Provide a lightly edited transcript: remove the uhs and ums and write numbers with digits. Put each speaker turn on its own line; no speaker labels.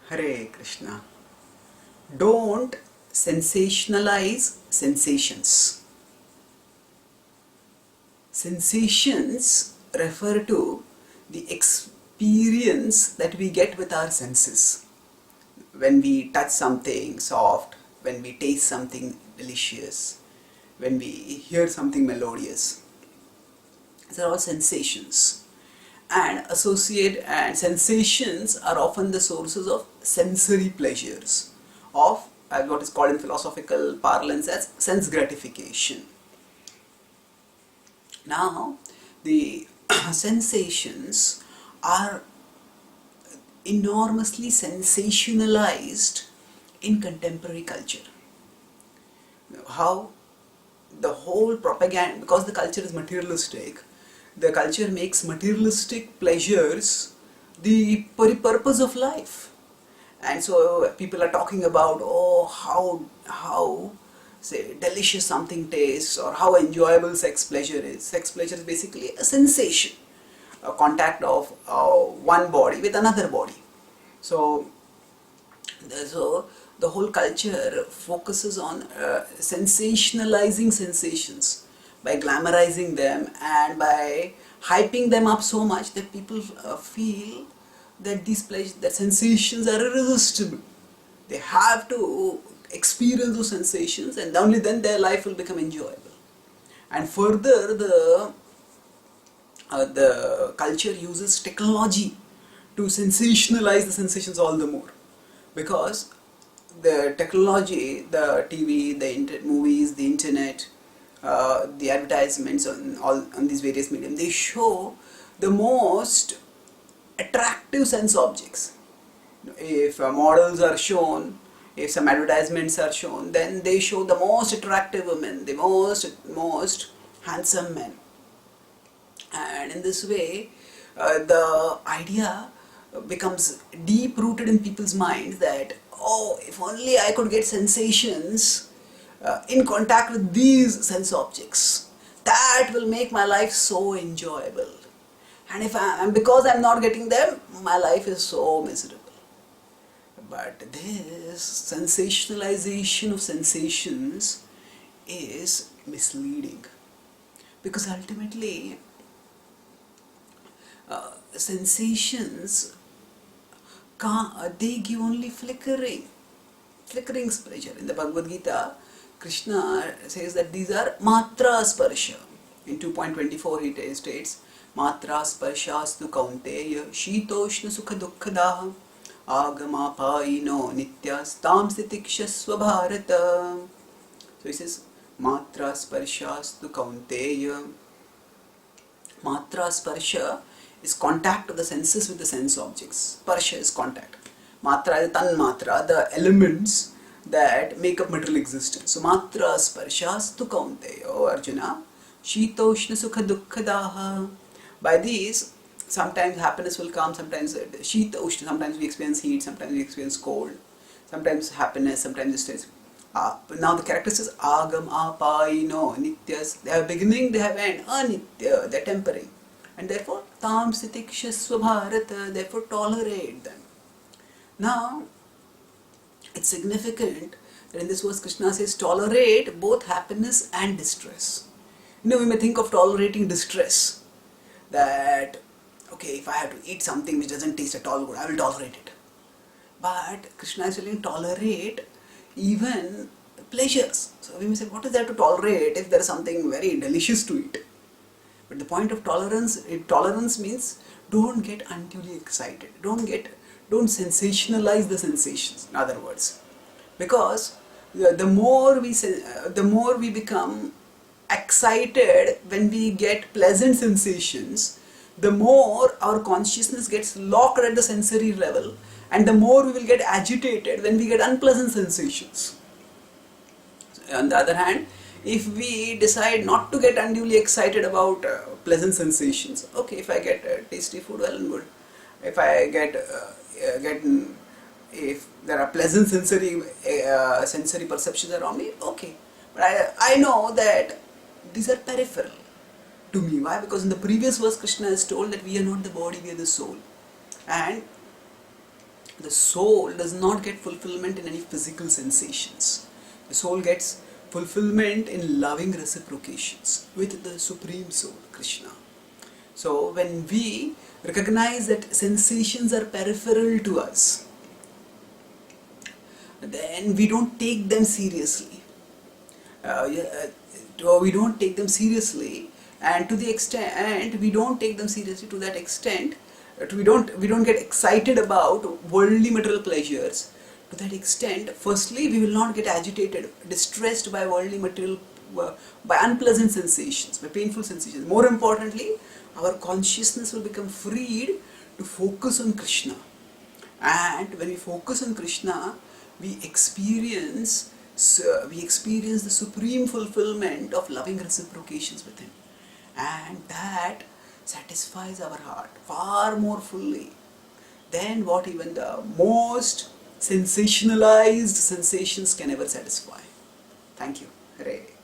Hare Krishna. Don't sensationalize sensations. Sensations refer to the experience that we get with our senses. When we touch something soft, when we taste something delicious, when we hear something melodious. These are all sensations. And sensations are often the sources of sensory pleasures, of what is called in philosophical parlance as sense gratification. Now, the sensations are enormously sensationalized in contemporary culture. How the whole propaganda, because the culture is materialistic, the culture makes materialistic pleasures the purpose of life. And so people are talking about, oh, how say delicious something tastes, or how enjoyable sex pleasure is. Sex pleasure is basically a sensation, a contact of one body with another body. So the whole culture focuses on sensationalizing sensations by glamorizing them and by hyping them up so much that people feel that that sensations are irresistible. They have to experience those sensations, and only then their life will become enjoyable. And further, the culture uses technology to sensationalize the sensations all the more, because the technology, the TV, the movies, the internet, the advertisements on these various mediums, they show the most attractive sense objects. If models are shown, if some advertisements are shown, then they show the most attractive women, the most handsome men. And in this way, the idea becomes deep rooted in people's minds that, oh, if only I could get sensations in contact with these sense objects, that will make my life so enjoyable. And because I'm not getting them, my life is so miserable. But this sensationalization of sensations is misleading, because ultimately sensations they give only flickering pleasure. In the Bhagavad Gita, Krishna says that these are matra sparsha. In 2.24 he states, matra sparshastu kaunteya shitoshna sukha dukkhadaha agamapaino nityastam stitikshasva bharata. So he says, matra sparshastu kaunteya. Matra sparsha is contact of the senses with the sense objects. Sparsha is contact. Matra is tanmatra, the elements that make up material existence. So matra sparshastu kaunteya, O Arjuna, shitoshna sukha dukkhadaha. By these, sometimes happiness will come, sometimes shita ushna, sometimes we experience heat, sometimes we experience cold, sometimes happiness, sometimes distress. Now the character says agam apaino nityas. They have beginning, they have end. Anitya, they are temporary. And therefore tam sitikshasva bharata, therefore tolerate them. Now it's significant that in this verse Krishna says tolerate both happiness and distress. We may think of tolerating distress, that okay, if I have to eat something which doesn't taste at all good, I will tolerate it. But Krishna is telling tolerate even pleasures. So we may say, what is there to tolerate if there is something very delicious to eat? But the point of tolerance means don't get unduly excited. Don't sensationalize the sensations, in other words. Because the more we become excited when we get pleasant sensations, the more our consciousness gets locked at the sensory level, and the more we will get agitated when we get unpleasant sensations. On the other hand, if we decide not to get unduly excited about pleasant sensations, okay, if I get tasty food, well and good. If I if there are pleasant sensory perceptions around me, okay. But I know that these are peripheral to me. Why? Because in the previous verse Krishna has told that we are not the body, we are the soul. And The soul does not get fulfillment in any physical sensations. The soul gets fulfillment in loving reciprocations with the Supreme Soul, Krishna. So when we recognize that sensations are peripheral to us, then we don't take them seriously. We don't take them seriously, and to the extent, and we don't take them seriously to that extent, we don't get excited about worldly material pleasures. To that extent, firstly, we will not get agitated, distressed by worldly material, by unpleasant sensations, by painful sensations. More importantly, our consciousness will become freed to focus on Krishna. And when we focus on Krishna, we experience the supreme fulfillment of loving reciprocations with Him, and that satisfies our heart far more fully than what even the most sensationalized sensations can ever satisfy. Thank you. Hare.